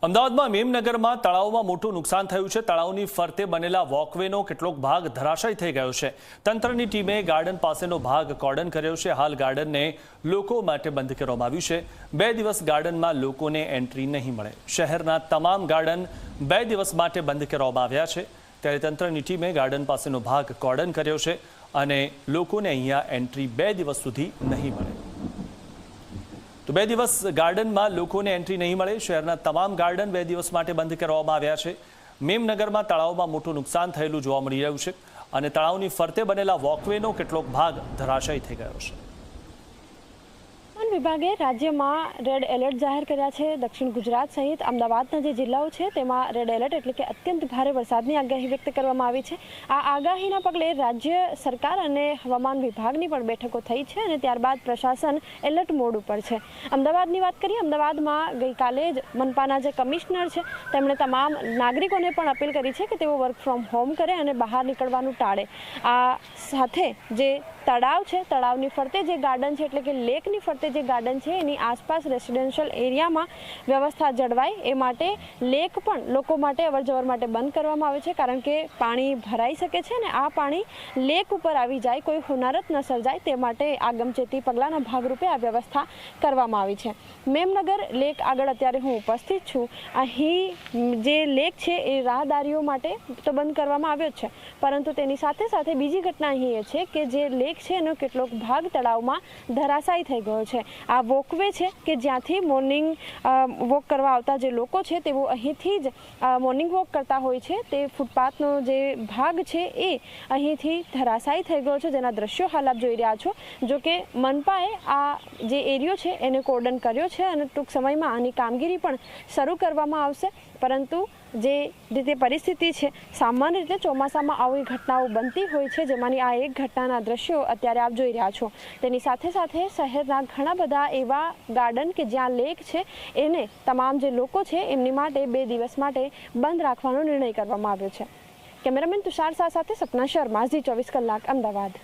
અમદાવાદમાં મેમનગરમાં તળાવમાં મોટું નુકસાન થયું છે। તળાવની ફરતે બનેલા વોકવેનો કેટલોક ભાગ ધરાશાયી થઈ ગયો છે। તંત્રની ટીમે ગાર્ડન પાસેનો ભાગ કોર્ડન કર્યો છે। હાલ ગાર્ડનને લોકો માટે બંધ કરવામાં આવ્યું છે। 2 દિવસ ગાર્ડનમાં લોકોને એન્ટ્રી નહીં મળે। શહેરના તમામ ગાર્ડન 2 દિવસ માટે બંધ કરવામાં આવ્યા છે। ત્યારે તંત્રની ટીમે ગાર્ડન પાસેનો ભાગ કોર્ડન કર્યો છે અને લોકોને અહીંયા એન્ટ્રી 2 દિવસ સુધી નહીં મળે। તો 2 દિવસ ગાર્ડનમાં લોકોને એન્ટ્રી નહીં મળે। શહેરના તમામ ગાર્ડન 2 દિવસ માટે બંધ કરવામાં આવ્યા છે। મેમનગરમાં તળાવમાં મોટું નુકસાન થયેલું જોવા મળી રહ્યું છે અને તળાવની ફરતે બનેલા વોકવેનો કેટલોક ભાગ ધરાશાયી થઈ ગયો છે। વન વિભાગે રાજ્યમાં રેડ એલર્ટ જાહેર કર્યા છે। દક્ષિણ ગુજરાત સહિત અમદાવાદના જે જિલ્લાઓ છે તેમાં રેડ એલર્ટ એટલે કે અત્યંત ભારે વરસાદની આગાહી વ્યક્ત કરવામાં આવી છે। આ આગાહીના પગલે રાજ્ય સરકાર અને હવામાન વિભાગની પણ બેઠકો થઈ છે અને ત્યારબાદ પ્રશાસન એલર્ટ મોડ ઉપર છે। અમદાવાદની વાત કરીએ, અમદાવાદમાં ગઈકાલે જ મનપાના જે કમિશનર છે તેમણે તમામ નાગરિકોને પણ અપીલ કરી છે કે તેઓ વર્ક ફ્રોમ હોમ કરે અને બહાર નીકળવાનું ટાળે। આ સાથે જે તળાવ છે, તળાવની ફરતે જે ગાર્ડન છે એટલે કે લેકની ફરતે જે ગાર્ડન છે એની આસપાસ રેસિડેન્શિયલ એરિયામાં વ્યવસ્થા જળવાય એ માટે લેક પણ લોકો માટે અવરજવર માટે બંધ કરવામાં આવે છે, કારણ કે પાણી ભરાઈ શકે છે અને આ પાણી લેક ઉપર આવી જાય, કોઈ હોનારત ન સર્જાય તે માટે આગમચેતી પગલાંના ભાગરૂપે આ વ્યવસ્થા કરવામાં આવી છે। મેમનગર લેક આગળ અત્યારે હું ઉપસ્થિત છું। અહીં જે લેક છે એ રાહદારીઓ માટે તો બંધ કરવામાં આવ્યો જ છે, પરંતુ તેની સાથે સાથે બીજી ઘટના અહીં એ છે કે જે લેક છે એનો કેટલોક ભાગ તળાવમાં ધરાશાયી થઈ ગયો છે। આ વોકવે છે કે જ્યાંથી મોર્નિંગ વોક કરવા આવતા જે લોકો છે તેઓ અહીંથી જ મોર્નિંગ વોક કરતા હોય છે, તે ફૂટપાથનો જે ભાગ છે એ અહીંથી ધરાશાયી થઈ ગયો છે, જેના દ્રશ્યો હાલ આપ જોઈ રહ્યા છો। જો કે મનપાએ આ જે એરિયો છે એને કોર્ડન કર્યો છે અને ટૂંક સમયમાં આની કામગીરી પણ શરૂ કરવામાં આવશે, પરંતુ જે રીતે પરિસ્થિતિ છે, સામાન્ય રીતે ચોમાસામાં આવી ઘટનાઓ બનતી હોય છે, જેમાંની આ એક ઘટનાના દ્રશ્યો અત્યારે આપ જોઈ રહ્યા છો। તેની સાથે સાથે શહેરના ઘણા બધા એવા ગાર્ડન કે જ્યાં લેક છે એને તમામ જે લોકો છે એમની માટે 2 દિવસ માટે બંધ રાખવાનો નિર્ણય કરવામાં આવ્યો છે। કેમેરામેન તુષાર શાહ સાથે સપના શર્મા, ઝી 24 કલાક, અમદાવાદ।